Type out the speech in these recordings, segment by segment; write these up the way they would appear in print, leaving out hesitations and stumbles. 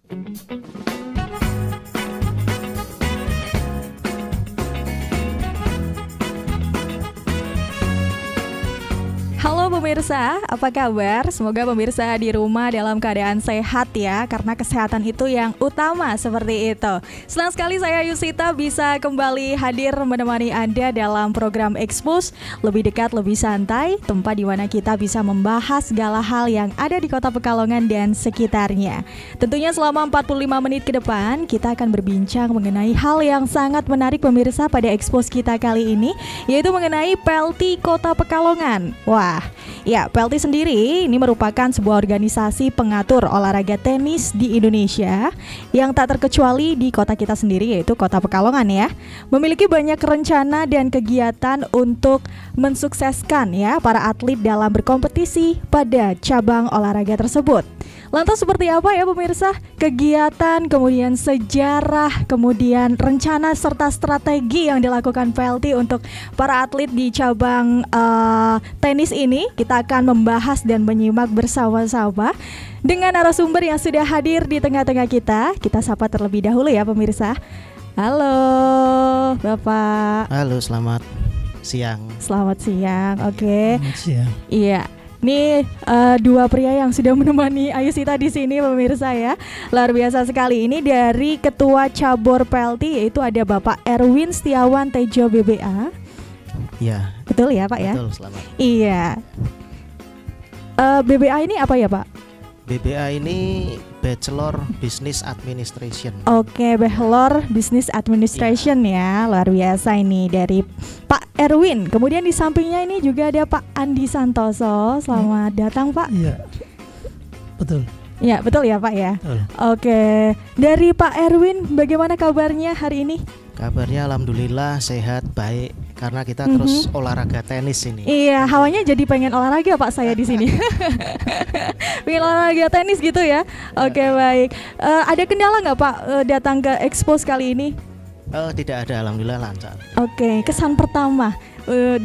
Halo pemirsa, apa kabar? Semoga pemirsa di rumah dalam keadaan sehat ya, karena kesehatan itu yang utama seperti itu. Senang sekali saya Yusita bisa kembali hadir menemani Anda dalam program Expose, lebih dekat, lebih santai, tempat di mana kita bisa membahas segala hal yang ada di Kota Pekalongan dan sekitarnya. Tentunya selama 45 menit ke depan, kita akan berbincang mengenai hal yang sangat menarik pemirsa pada Expose kita kali ini, yaitu mengenai PLT Kota Pekalongan. Wah, ya, PLT sendiri ini merupakan sebuah organisasi pengatur olahraga tenis di Indonesia yang tak terkecuali di kota kita sendiri, yaitu Kota Pekalongan ya. Memiliki banyak rencana dan kegiatan untuk mensukseskan ya para atlet dalam berkompetisi pada cabang olahraga tersebut. Lantas seperti apa ya pemirsa kegiatan, kemudian sejarah, kemudian rencana serta strategi yang dilakukan PLT untuk para atlet di cabang tenis ini? Kita akan membahas dan menyimak bersama-sama dengan narasumber yang sudah hadir di tengah-tengah kita. Kita sapa terlebih dahulu ya pemirsa. Halo Bapak. Halo, selamat siang. Selamat siang, oke. Selamat siang. Iya. Nih dua pria yang sudah menemani Ayu Sita di sini pemirsa ya. Luar biasa sekali. Ini dari Ketua Cabur PLT, yaitu ada Bapak Erwin Setiawan Tejo BBA. Ya. Betul ya Pak ya? Betul, selamat. Iya. BBA ini apa ya Pak? BBA ini Bachelor Business Administration. Oke, Bachelor Business Administration ya. Luar biasa ini dari Pak Erwin. Kemudian di sampingnya ini juga ada Pak Andi Santoso. Selamat datang Pak. Iya, betul. Ya, betul ya Pak ya. Betul. Oke, dari Pak Erwin, bagaimana kabarnya hari ini? Kabarnya alhamdulillah sehat, baik, karena kita terus olahraga tenis ini. Iya, hawanya jadi pengen olahraga Pak saya di sini. Pengen olahraga tenis gitu ya. Oke, baik. Ada kendala nggak Pak datang ke Expose kali ini? Tidak ada, alhamdulillah lancar. Oke, kesan pertama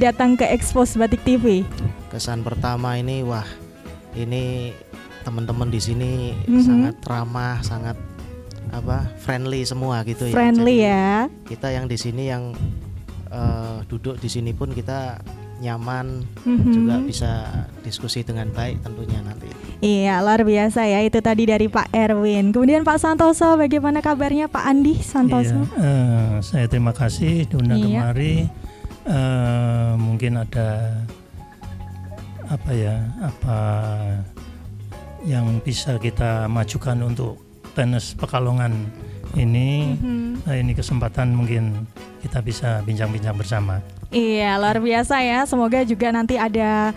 datang ke Expose Batik TV. Kesan pertama ini, wah, ini teman-teman di sini sangat ramah, sangat friendly semua gitu ya. Friendly Jadi, ya. kita yang di sini yang duduk di sini pun kita nyaman, juga bisa diskusi dengan baik tentunya nanti. Iya, luar biasa ya. Itu tadi dari Pak Erwin. Kemudian Pak Santoso, bagaimana kabarnya Pak Andi Santoso? Iya, saya terima kasih diundang kemari. Mungkin ada apa yang bisa kita majukan untuk tenis Pekalongan ini. Nah, ini kesempatan mungkin kita bisa bincang-bincang bersama. Iya, luar biasa ya. Semoga juga nanti ada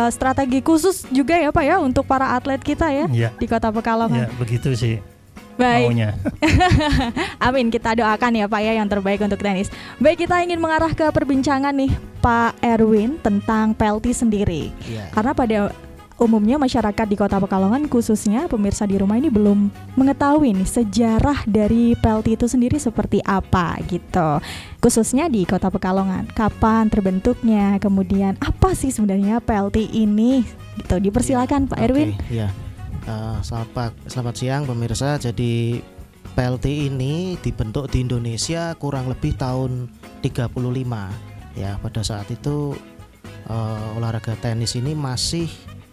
strategi khusus juga ya Pak ya untuk para atlet kita ya, di Kota Pekalongan. Ya, begitu sih. Baik. Maunya. Amin, kita doakan ya Pak ya yang terbaik untuk tenis. Baik, kita ingin mengarah ke perbincangan nih Pak Erwin tentang PLT sendiri. Karena pada umumnya masyarakat di Kota Pekalongan, khususnya pemirsa di rumah ini belum mengetahui nih sejarah dari PLT itu sendiri seperti apa gitu. Khususnya di Kota Pekalongan, kapan terbentuknya, kemudian apa sih sebenarnya PLT ini gitu. Dipersilakan Pak Erwin. Iya. Selamat siang pemirsa. Jadi PLT ini dibentuk di Indonesia kurang lebih tahun 35. Ya, pada saat itu olahraga tenis ini masih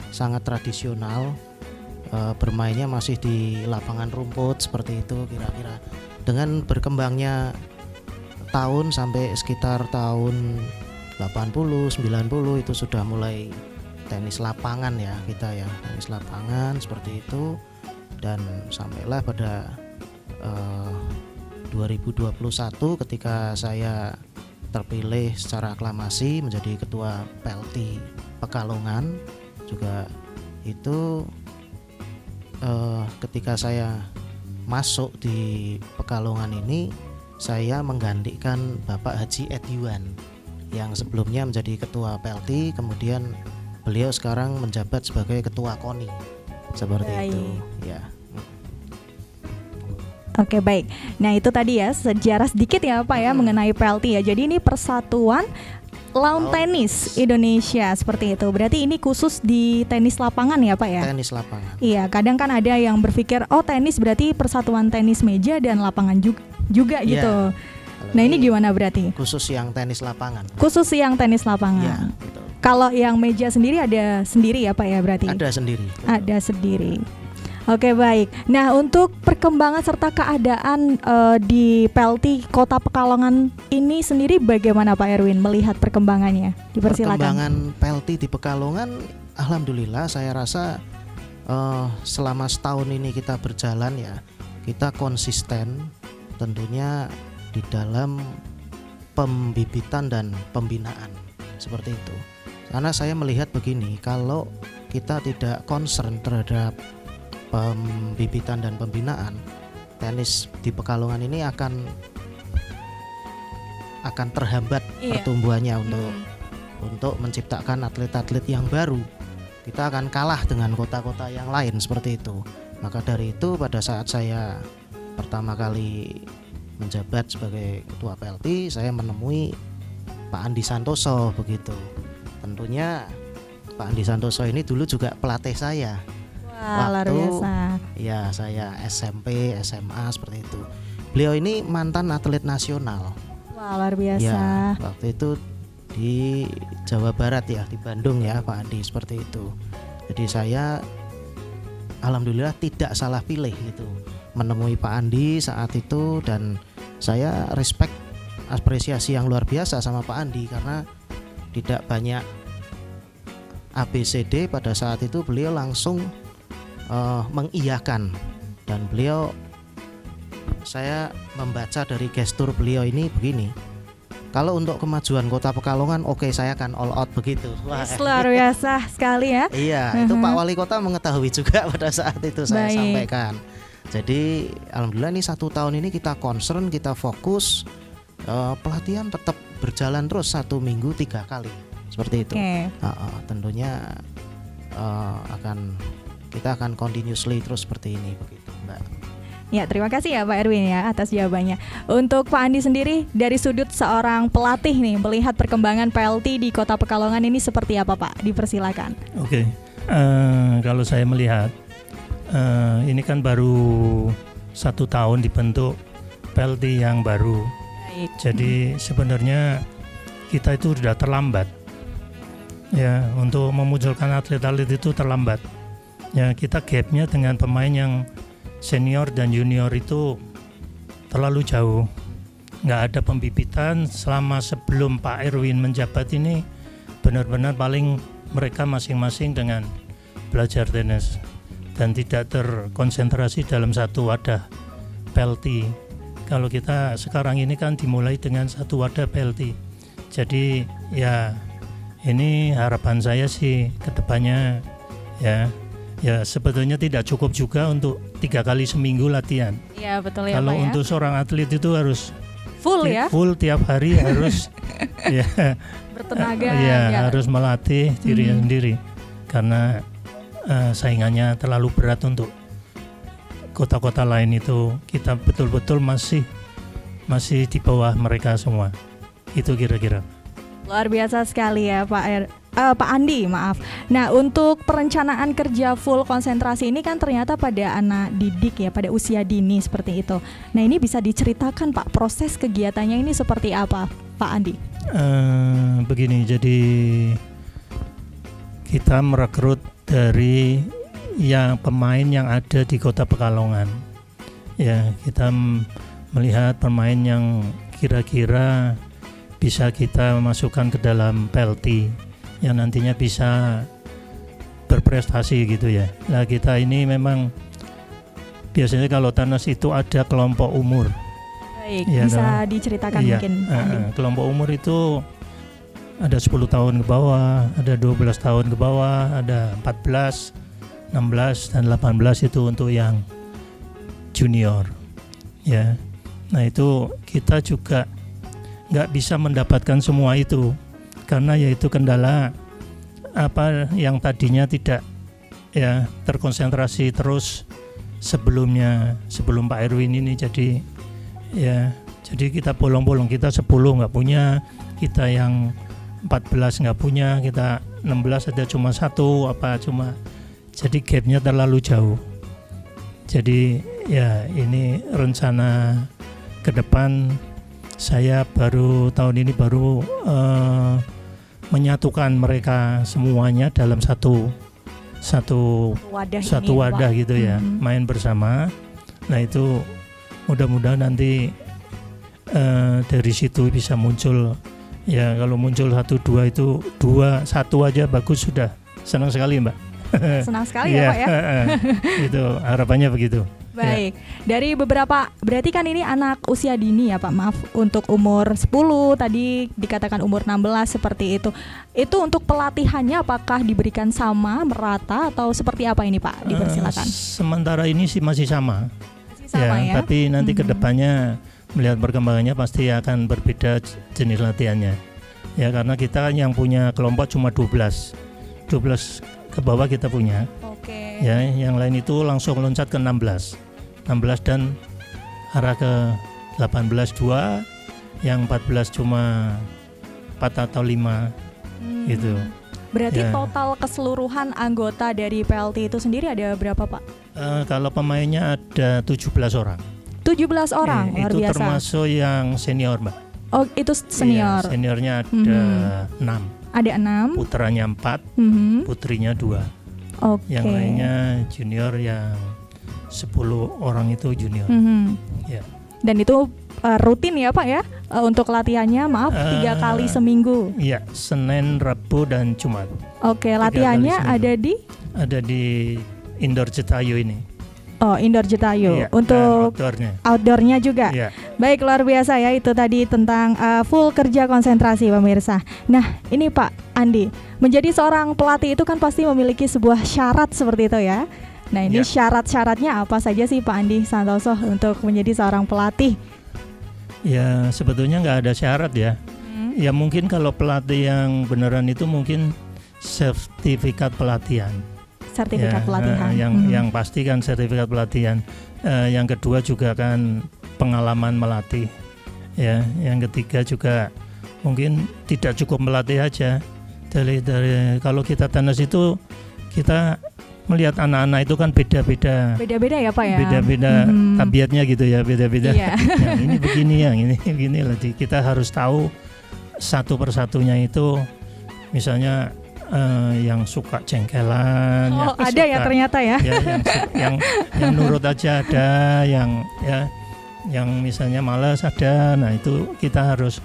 sangat tradisional, bermainnya masih di lapangan rumput seperti itu kira-kira. Dengan berkembangnya tahun sampai sekitar tahun 80, 90 itu sudah mulai tenis lapangan ya kita ya, tenis lapangan seperti itu. Dan sampailah pada 2021 ketika saya terpilih secara aklamasi menjadi ketua PLT Pekalongan. Juga itu ketika saya masuk di Pekalongan ini, saya menggantikan Bapak Haji Edwan yang sebelumnya menjadi ketua PLT, kemudian beliau sekarang menjabat sebagai ketua KONI seperti itu ya. Oke, baik. Nah itu tadi ya sejarah sedikit ya Pak ya mengenai PLT ya. Jadi ini persatuan Lawn tenis Indonesia seperti itu. Berarti ini khusus di tenis lapangan ya Pak ya? Tenis lapangan. Iya, kadang kan ada yang berpikir oh tenis berarti persatuan tenis meja dan lapangan juga Iya. gitu. Nah ini gimana berarti? Khusus yang tenis lapangan. Khusus yang tenis lapangan. Iya, betul. Kalau yang meja sendiri ada sendiri ya Pak ya berarti? Ada sendiri. Ada sendiri. Oke baik. Nah untuk perkembangan serta keadaan di PLT Kota Pekalongan ini sendiri bagaimana Pak Erwin melihat perkembangannya? Dipersilakan. Perkembangan PLT di Pekalongan, alhamdulillah saya rasa selama setahun ini kita berjalan ya, kita konsisten tentunya di dalam pembibitan dan pembinaan seperti itu. Karena saya melihat begini, kalau kita tidak concern terhadap pembibitan dan pembinaan, tenis di Pekalongan ini akan terhambat pertumbuhannya untuk menciptakan atlet-atlet yang baru. Kita akan kalah dengan kota-kota yang lain seperti itu. Maka dari itu pada saat saya pertama kali menjabat sebagai ketua PLT, saya menemui Pak Andi Santoso begitu. Tentunya Pak Andi Santoso ini dulu juga pelatih saya. Wah, luar biasa. Ya, saya SMP, SMA seperti itu. Beliau ini mantan atlet nasional. Wah, luar biasa. Ya, waktu itu di Jawa Barat ya, di Bandung ya Pak Andi seperti itu. Jadi saya alhamdulillah tidak salah pilih itu menemui Pak Andi saat itu, dan saya respect, apresiasi yang luar biasa sama Pak Andi karena tidak banyak ABCD pada saat itu beliau langsung mengiyakan, dan beliau, saya membaca dari gestur beliau ini begini, kalau untuk kemajuan Kota Pekalongan oke, saya akan all out begitu. Wah, luar biasa sekali ya. Iya, itu Pak Wali Kota mengetahui juga pada saat itu saya sampaikan. Jadi alhamdulillah ini 1 tahun ini kita concern, kita fokus, pelatihan tetap berjalan terus 1 minggu 3 kali seperti itu. Tentunya kita akan continuously terus seperti ini begitu Mbak. Ya, terima kasih ya Pak Erwin ya atas jawabannya. Untuk Pak Andi sendiri dari sudut seorang pelatih nih, melihat perkembangan PLT di Kota Pekalongan ini seperti apa Pak? Dipersilakan. Oke. Kalau saya melihat ini kan baru 1 tahun dibentuk PLT yang baru. Baik. Jadi sebenarnya kita itu sudah terlambat ya untuk memunculkan atlet-atlet itu terlambat. Ya, kita gapnya dengan pemain yang senior dan junior itu terlalu jauh. Nggak ada pembibitan selama sebelum Pak Erwin menjabat ini, benar-benar paling mereka masing-masing dengan belajar tenis dan tidak terkonsentrasi dalam satu wadah PLT. Kalau kita sekarang ini kan dimulai dengan satu wadah PLT. Jadi ya ini harapan saya sih ke depannya ya sebetulnya tidak cukup juga untuk 3 kali seminggu latihan. Iya betul ya Kalau Pak ya. untuk seorang atlet itu harus full ya. Full tiap hari harus ya bertenaga. ya harus melatih dirinya sendiri karena saingannya terlalu berat untuk kota-kota lain itu. Kita betul-betul masih di bawah mereka semua. Itu kira-kira. Luar biasa sekali ya Pak Andi, maaf. Nah, untuk perencanaan kerja full konsentrasi ini kan ternyata pada anak didik ya, pada usia dini seperti itu. Nah, ini bisa diceritakan Pak, proses kegiatannya ini seperti apa Pak Andi? Begini, jadi kita merekrut dari pemain yang ada di Kota Pekalongan. Ya, kita melihat pemain yang kira-kira bisa kita masukkan ke dalam PLT yang nantinya bisa berprestasi gitu ya. Nah, kita ini memang biasanya kalau tenis itu ada kelompok umur. Baik, ya, bisa diceritakan mungkin. Kelompok umur itu ada 10 tahun ke bawah, ada 12 tahun ke bawah, ada 14, 16 dan 18 itu untuk yang junior. Ya. Nah, itu kita juga nggak bisa mendapatkan semua itu karena yaitu kendala apa yang tadinya tidak ya terkonsentrasi terus sebelum Pak Erwin ini, jadi kita bolong-bolong, kita 10 nggak punya, kita yang 14 nggak punya, kita 16 ada cuma satu jadi gapnya terlalu jauh. Jadi ya ini rencana ke depan, saya tahun ini baru menyatukan mereka semuanya dalam satu wadah gitu ya, main bersama. Nah itu mudah-mudahan nanti dari situ bisa muncul, ya kalau muncul 1-2 itu 2-1 aja bagus, sudah senang sekali Mbak. Senang sekali ya Pak ya. Itu harapannya begitu. Baik, dari berarti kan ini anak usia dini ya Pak, maaf, untuk umur 10, tadi dikatakan umur 16 seperti itu. Itu untuk pelatihannya apakah diberikan sama, merata, atau seperti apa ini Pak? Dipersilakan. Sementara ini sih masih sama. Ya. Tapi nanti kedepannya melihat perkembangannya pasti akan berbeda jenis latihannya. Ya karena kita yang punya kelompok cuma 12 ke bawah kita punya. Oke. Ya, yang lain itu langsung loncat ke 16 dan arah ke 18-2, yang 14 cuma 4 atau 5 gitu. Berarti Ya. total keseluruhan anggota dari PLT itu sendiri ada berapa Pak? Kalau pemainnya ada 17 orang. 17 orang, luar itu biasa. termasuk yang senior Mbak. Oh itu senior. Iya, seniornya ada 6. Ada 6. Putranya 4, putrinya 2. Oke. Yang lainnya junior, yang 10 orang itu junior. Ya. Dan itu rutin ya Pak ya, untuk latihannya 3 kali seminggu. Iya, Senin, Rabu, dan Jumat. Oke, latihannya ada di Indoor Jetayu ini. Oh, Indoor Jetayu. Iya, untuk outdoornya juga. Iya. Baik, luar biasa ya, itu tadi tentang full kerja konsentrasi pemirsa. Nah ini Pak Andi, menjadi seorang pelatih itu kan pasti memiliki sebuah syarat seperti itu ya. Nah ini syarat-syaratnya apa saja sih Pak Andi Santoso untuk menjadi seorang pelatih? Ya sebetulnya nggak ada syarat ya. Ya mungkin kalau pelatih yang beneran itu mungkin sertifikat pelatihan. Sertifikat pelatihan. Yang pasti kan sertifikat pelatihan. Yang kedua juga kan pengalaman melatih. Ya, yang ketiga juga mungkin tidak cukup melatih aja. Dari kalau kita tenis itu kita melihat anak-anak itu kan beda-beda ya Pak ya. Beda-beda tabiatnya gitu ya, beda-beda. Iya. Yang ini begini, yang ini begini. Kita harus tahu satu persatunya itu, misalnya yang suka jengkelan, yang ada suka, ya ternyata ya. Yang nurut aja ada, yang misalnya malas ada. Nah itu kita harus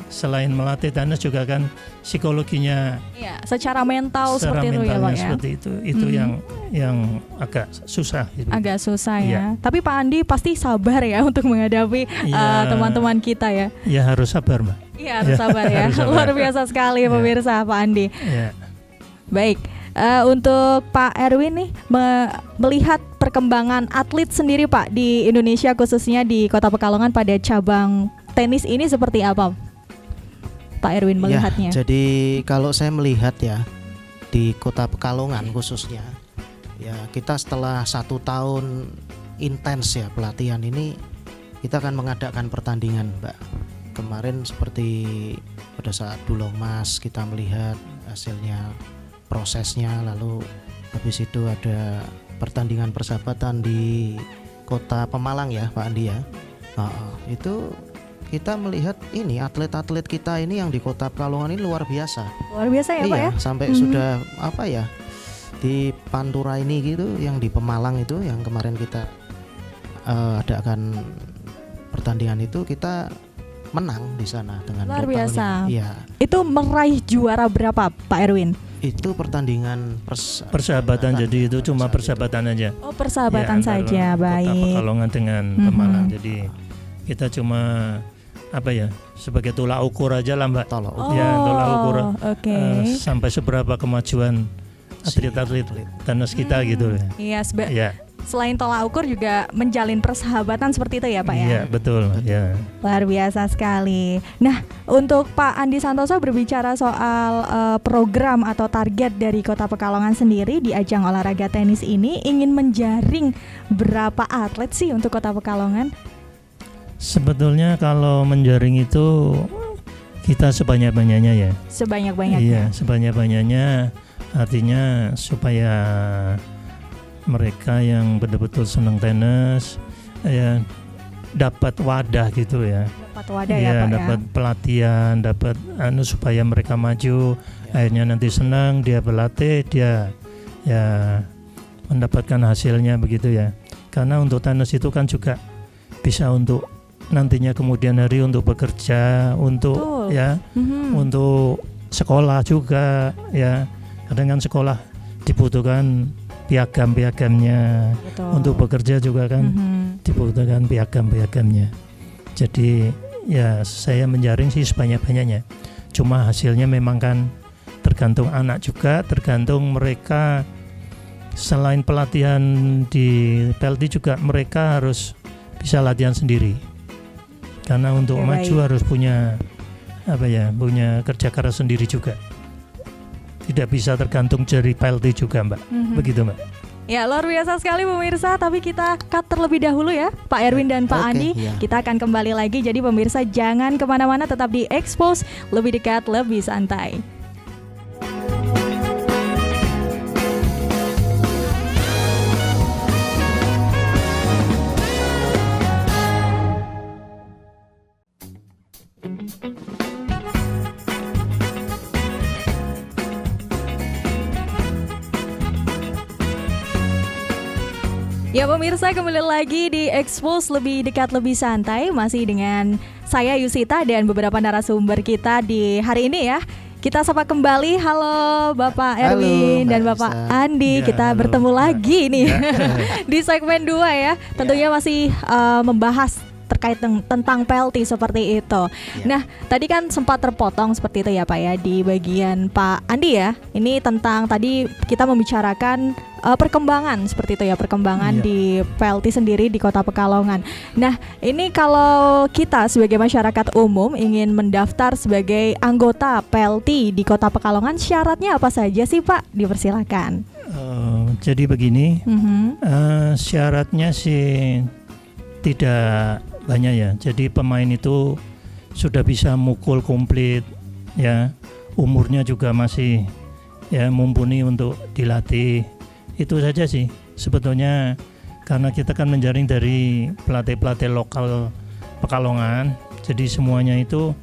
selain melatih tenis juga kan psikologinya. Iya, secara mental seperti itu ya Pak ya. Seperti itu yang agak susah. Gitu. Agak susah ya. Tapi Pak Andi pasti sabar ya untuk menghadapi teman-teman kita ya. Ya harus sabar Mbak. Iya harus sabar ya. Luar biasa sekali pemirsa Pak Andi. Ya. Baik. Untuk Pak Erwin nih melihat perkembangan atlet sendiri Pak di Indonesia, khususnya di Kota Pekalongan pada cabang tenis ini seperti apa Pak Erwin melihatnya? Ya, jadi kalau saya melihat ya di Kota Pekalongan khususnya, ya kita setelah 1 tahun intens ya pelatihan ini, kita akan mengadakan pertandingan Mbak. Kemarin seperti pada saat Duloh Mas kita melihat hasilnya, prosesnya, lalu habis itu ada pertandingan persahabatan di Kota Pemalang ya Pak Andi ya. Itu kita melihat ini atlet-atlet kita ini yang di Kota Pekalongan ini luar biasa. Luar biasa ya Pak ya. Sampai sudah di Pantura ini gitu, yang di Pemalang itu yang kemarin kita adakan pertandingan itu, kita menang di sana dengan luar biasa. Iya. Itu meraih juara berapa Pak Erwin? Itu pertandingan persahabatan, jadi itu cuma persahabatan aja. Oh persahabatan ya, saja, baik. Kota Pekalongan dengan Pemalang, jadi kita cuma sebagai tolak ukur aja lah Mbak. Tolak ukur sampai seberapa kemajuan atlet-atlet tenis kita gitu ya. Selain tolak ukur juga menjalin persahabatan seperti itu ya Pak ya. Iya betul ya. Luar biasa sekali. Nah untuk Pak Andi Santoso berbicara soal program atau target dari Kota Pekalongan sendiri di ajang olahraga tenis ini, ingin menjaring berapa atlet sih untuk Kota Pekalongan? Sebetulnya kalau menjaring itu kita sebanyak-banyaknya ya. Sebanyak-banyaknya. Iya, sebanyak-banyaknya, artinya supaya mereka yang betul-betul senang tenis ya dapat wadah gitu ya. Dapat wadah ya Pak dapat ya. pelatihan, dapat supaya mereka maju. Akhirnya nanti senang, dia berlatih, dia ya mendapatkan hasilnya begitu ya. Karena untuk tenis itu kan juga bisa untuk nantinya kemudian hari untuk bekerja, untuk Betul. ya, untuk sekolah juga ya. Kadang kan sekolah dibutuhkan piagam-piagamnya, Betul. untuk bekerja juga kan dibutuhkan piagam-piagamnya. Jadi ya saya menjaring sih sebanyak-banyaknya. Cuma hasilnya memang kan tergantung anak juga, tergantung mereka. Selain pelatihan di PLT juga mereka harus bisa latihan sendiri. Karena untuk Oke, maju baik. harus punya punya kerja keras sendiri juga. Tidak bisa tergantung dari PLT juga, Mbak. Begitu, Mbak. Ya, luar biasa sekali pemirsa, tapi kita cut terlebih dahulu ya Pak Erwin dan Pak Oke, Andi. iya. Kita akan kembali lagi, jadi pemirsa jangan kemana-mana, tetap di Expose, lebih dekat, lebih santai. Ya pemirsa, kembali lagi di Expose, lebih dekat lebih santai, masih dengan saya Yusita dan beberapa narasumber kita di hari ini ya. Kita sapa kembali, halo Bapak Halo, Erwin dan Mbak Bapak Lisa. Andi. Ya, Kita halo. bertemu lagi nih Ya. di segmen 2 ya. Tentunya masih membahas terkait tentang PLT seperti itu. Ya. Nah, tadi kan sempat terpotong seperti itu ya Pak ya di bagian Pak Andi ya. Ini tentang tadi kita membicarakan perkembangan seperti itu ya, perkembangan Iya. di PLT sendiri di Kota Pekalongan. Nah, ini kalau kita sebagai masyarakat umum ingin mendaftar sebagai anggota PLT di Kota Pekalongan, syaratnya apa saja sih Pak? Dipersilakan. Jadi begini, Mhm. syaratnya sih tidak banyak ya. Jadi pemain itu sudah bisa mukul komplit ya, umurnya juga masih ya mumpuni untuk dilatih. Itu saja sih sebetulnya, karena kita kan menjaring dari pelatih-pelatih lokal Pekalongan. Jadi semuanya itu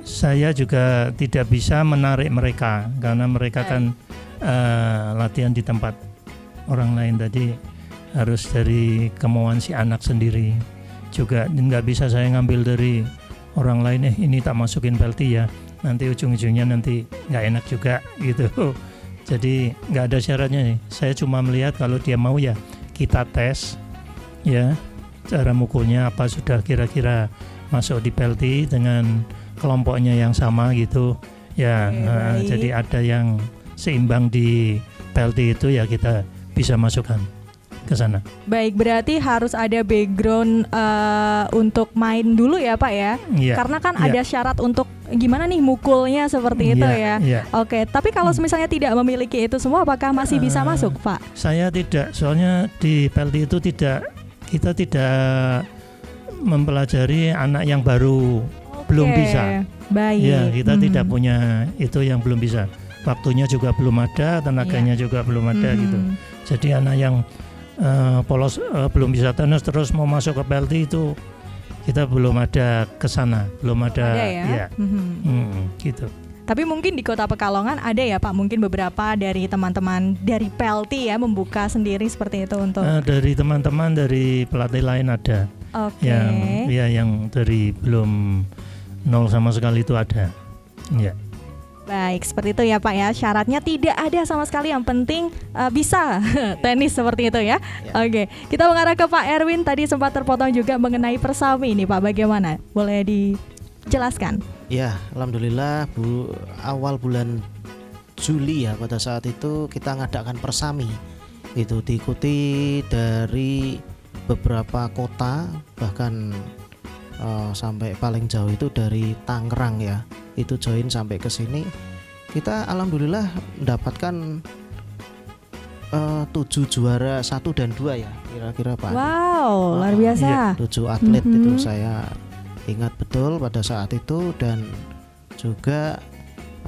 saya juga tidak bisa menarik mereka karena mereka kan latihan di tempat orang lain, tadi harus dari kemauan si anak sendiri. Juga nggak bisa saya ngambil dari orang lain, ini tak masukin PLT ya, nanti ujung-ujungnya nanti nggak enak juga gitu. Jadi nggak ada syaratnya nih. Saya cuma melihat kalau dia mau ya kita tes ya, cara mukulnya apa sudah kira-kira masuk di PLT dengan kelompoknya yang sama gitu ya. Oke, baik. Jadi ada yang seimbang di PLT itu ya kita bisa masukkan ke sana. Baik, berarti harus ada background untuk main dulu ya Pak ya. Iya. Karena kan Iya. ada syarat untuk gimana nih mukulnya seperti itu ya. Iya. Oke, tapi kalau misalnya tidak memiliki itu semua, apakah masih bisa masuk Pak? Saya tidak, soalnya di PLT itu kita tidak mempelajari anak yang baru belum Oke, bisa. Baik. Ya, kita tidak punya itu yang belum bisa. Waktunya juga belum ada, tenaganya juga belum ada gitu. Jadi anak yang polos belum bisa tenis terus mau masuk ke PLT itu kita belum ada ke sana, belum ada, ya. gitu. Tapi mungkin di Kota Pekalongan ada ya Pak, mungkin beberapa dari teman-teman dari PLT ya membuka sendiri seperti itu untuk Dari teman-teman dari pelatih lain ada. Oke. Yang dari belum nol sama sekali itu ada. Ya. Baik, seperti itu ya Pak ya. Syaratnya tidak ada sama sekali, yang penting bisa tenis seperti itu ya. Oke, kita mengarah ke Pak Erwin. Tadi sempat terpotong juga mengenai Persami ini Pak, bagaimana? Boleh dijelaskan? Ya, alhamdulillah awal bulan Juli ya, pada saat itu kita ngadakan Persami. Itu diikuti dari beberapa kota, bahkan sampai paling jauh itu dari Tangerang ya. Itu join sampai ke sini. Kita alhamdulillah mendapatkan 7 juara 1 dan 2 ya, kira-kira Pak. Wow, luar biasa. 7 atlet itu saya ingat betul pada saat itu. Dan juga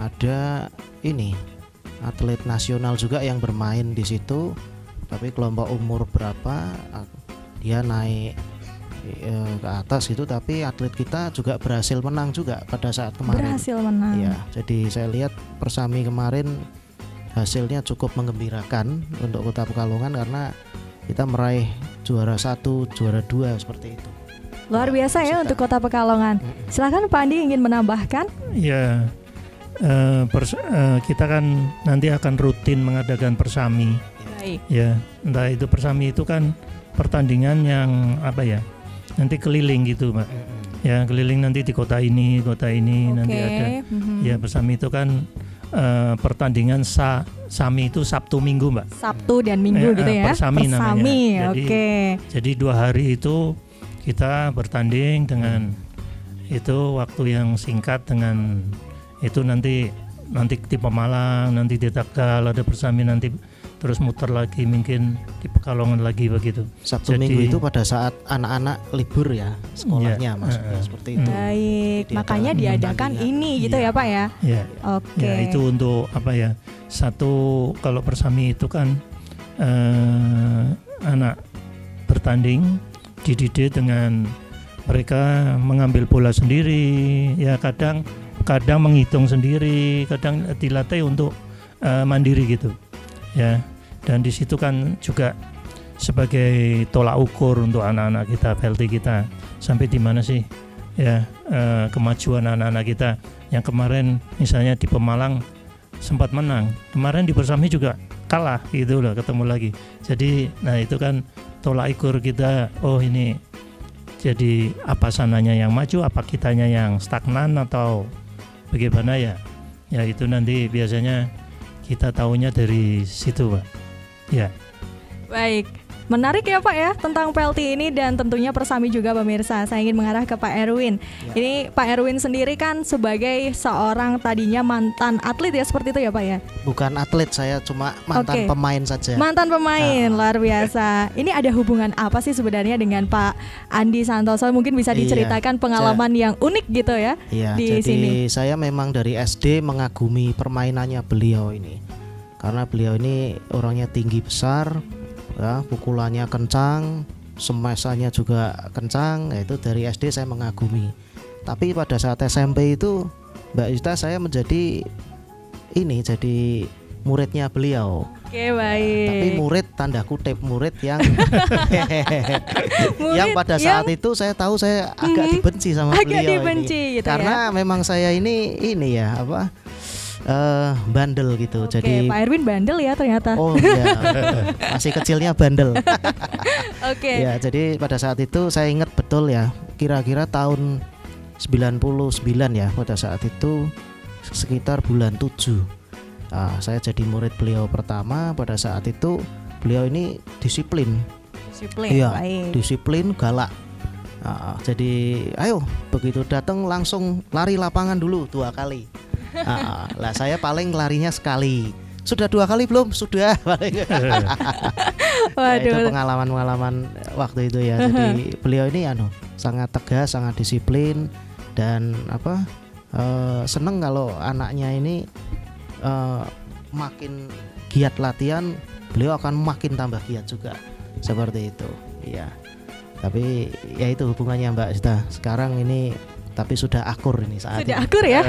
ada ini atlet nasional juga yang bermain di situ, tapi kelompok umur berapa dia naik ke atas itu, tapi atlet kita juga berhasil menang juga pada saat kemarin. Berhasil menang. Ya, jadi saya lihat Persami kemarin hasilnya cukup menggembirakan untuk Kota Pekalongan karena kita meraih juara 1, juara 2 seperti itu. Luar biasa ya untuk Kota Pekalongan. Silakan Pak Andi ingin menambahkan? Ya, kita kan nanti akan rutin mengadakan Persami. Baik. Ya, entah itu Persami itu kan pertandingan yang apa ya? Nanti keliling gitu, Mbak. Ya, keliling nanti di kota ini nanti ada. Ya, Persami itu kan pertandingan Sami itu Sabtu Minggu, Mbak. Sabtu dan Minggu gitu ya. Persami namanya. Jadi 2 hari itu kita bertanding dengan itu waktu yang singkat, dengan itu nanti di Pemalang, nanti di Tegal ada Persami, nanti terus muter lagi mungkin di Pekalongan lagi begitu. Sabtu Minggu itu pada saat anak-anak libur ya sekolahnya, maksudnya seperti itu. Baik, makanya diadakan ini gitu ya Pak ya. Ya. Oke. Ya, itu untuk apa ya? Satu, kalau Persami itu kan anak bertanding dididik dengan mereka mengambil bola sendiri, ya kadang menghitung sendiri, kadang dilatih untuk mandiri gitu, ya. Dan di situ kan juga sebagai tolak ukur untuk anak-anak kita, PLT kita, sampai di mana sih, ya kemajuan anak-anak kita. Yang kemarin misalnya di Pemalang sempat menang, kemarin di Persami juga kalah gitu loh, ketemu lagi. Jadi, nah itu kan tolak ukur kita, oh ini jadi apa sananya yang maju, apa kitanya yang stagnan atau bagaimana ya. Ya itu nanti biasanya kita tahunya dari situ, Pak. Ya. Baik. Menarik ya Pak ya tentang PLT ini, dan tentunya Persami juga pemirsa. Saya ingin mengarah ke Pak Erwin. Ya. Ini Pak Erwin sendiri kan sebagai seorang tadinya mantan atlet ya, seperti itu ya Pak ya? Bukan atlet, saya cuma mantan pemain saja. Mantan pemain, luar biasa. Ini ada hubungan apa sih sebenarnya dengan Pak Andi Santoso? Mungkin bisa diceritakan pengalaman yang unik gitu ya di jadi sini. Saya memang dari SD mengagumi permainannya beliau ini, karena beliau ini orangnya tinggi besar, ya, pukulannya kencang, smash-nya juga kencang. Itu dari SD saya mengagumi. Tapi pada saat SMP itu Mbak Yusta, saya menjadi jadi muridnya beliau. Oke, baik. Tapi murid tanda kutip, murid yang yang pada saat itu saya tahu saya agak dibenci sama beliau ini. Gitu karena ya? memang saya ini ya apa? Bandel gitu. Oke, jadi Pak Erwin bandel ya ternyata. Oh iya, masih kecilnya bandel. Oke. Ya, jadi pada saat itu saya ingat betul ya, kira-kira tahun 99 ya, pada saat itu sekitar bulan 7. Saya jadi murid beliau pertama. Pada saat itu beliau ini disiplin. Iya, baik. Disiplin, galak. Jadi ayo begitu datang langsung lari lapangan dulu 2 kali. Lah saya paling larinya sekali. Sudah 2 kali belum? Sudah. Waduh. Ya, itu pengalaman waktu itu ya. Jadi beliau ini sangat tegas, sangat disiplin, dan seneng kalau anaknya ini makin giat latihan, beliau akan makin tambah giat juga. Seperti itu. Iya. Tapi ya itu hubungannya Mbak Sita. Sekarang ini tapi sudah akur ini saat sudah ini. Akur ya.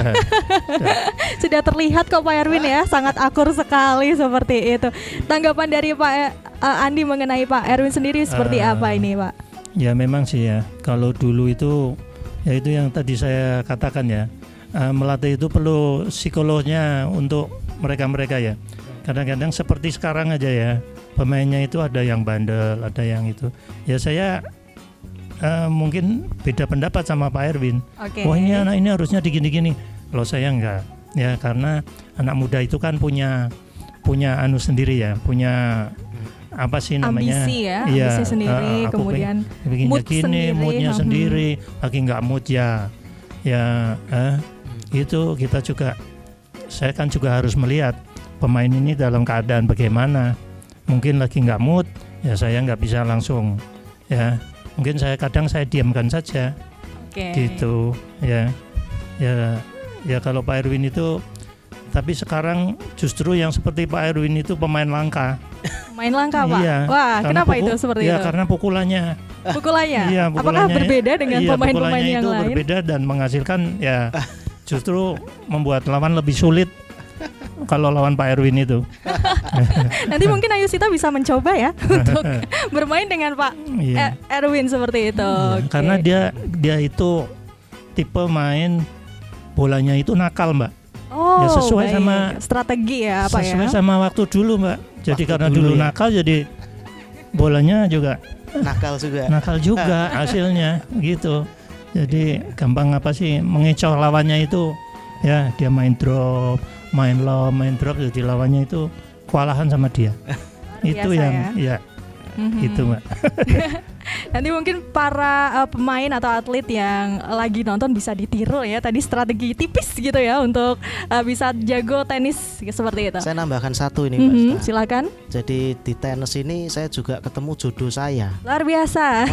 Sudah terlihat kok Pak Erwin ya, sangat akur sekali seperti itu. Tanggapan dari Pak Andi mengenai Pak Erwin sendiri seperti apa ini Pak? Ya memang sih ya, kalau dulu itu ya itu yang tadi saya katakan ya, melatih itu perlu psikolognya untuk mereka ya. Kadang-kadang seperti sekarang aja ya, pemainnya itu ada yang bandel, ada yang itu. Ya saya mungkin beda pendapat sama Pak Erwin. Wah ini anak ini harusnya digini-gini. Kalau saya enggak, ya karena anak muda itu kan punya anu sendiri ya, punya apa sih namanya? Ambisi ya, ambisi sendiri, kemudian mood sendiri, moodnya sendiri. Lagi enggak mood ya, itu kita juga. Saya kan juga harus melihat pemain ini dalam keadaan bagaimana. Mungkin lagi enggak mood, ya saya enggak bisa langsung ya. Mungkin kadang saya diamkan saja. Oke. gitu ya. Ya kalau Pak Erwin itu, tapi sekarang justru yang seperti Pak Erwin itu pemain langka. Main langka Pak. Iya, Wah, karena kenapa itu seperti ya, itu? karena pukulannya. Pukulannya. Iya, Apakah pukulannya- berbeda dengan iya, pemain-pemain pukulannya yang itu lain? berbeda dan menghasilkan ya justru membuat lawan lebih sulit kalau lawan Pak Erwin itu. Nanti mungkin Ayusita bisa mencoba ya untuk bermain dengan Pak Iya. Erwin seperti itu. Iya, Oke. karena dia itu tipe main bolanya itu nakal, Mbak. Oh, ya sesuai baik. sama strategi ya apa sesuai ya? sama waktu dulu, Mbak. Jadi Waktu karena dulu dulu ya. nakal, jadi bolanya juga Nakal juga. nakal juga hasilnya gitu. Jadi gampang apa sih mengecoh lawannya itu, ya dia main drop, main low, main drop, jadi lawannya itu kewalahan sama dia. Itu biasa yang ya Mhm. itu, Mbak. Nanti mungkin para pemain atau atlet yang lagi nonton bisa ditiru ya tadi strategi tipis gitu ya untuk bisa jago tenis seperti itu. Saya nambahkan satu ini Mbak Sita. Silakan. Jadi di tenis ini saya juga ketemu jodoh saya. Luar biasa.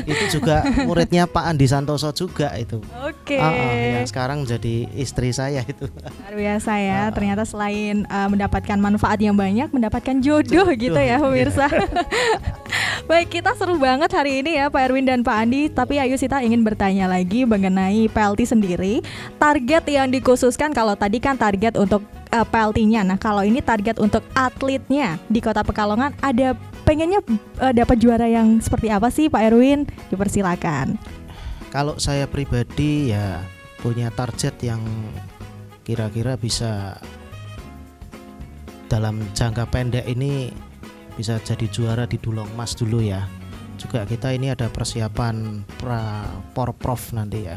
Itu juga muridnya Pak Andi Santoso juga itu. Oke. Yang sekarang menjadi istri saya itu. Luar biasa ya. Ternyata selain mendapatkan manfaat yang banyak, mendapatkan jodoh gitu ya pemirsa. Baik, kita seru banget hari ini ya Pak Erwin dan Pak Andi. Tapi Ayusita ingin bertanya lagi mengenai PLT sendiri. Target yang dikhususkan, kalau tadi kan target untuk PLT-nya. Nah kalau ini target untuk atletnya di Kota Pekalongan, ada pengennya dapat juara yang seperti apa sih Pak Erwin? Dipersilakan. Kalau saya pribadi ya punya target yang kira-kira bisa dalam jangka pendek ini bisa jadi juara di Dulang Mas dulu ya. Juga kita ini ada persiapan Porprov nanti ya.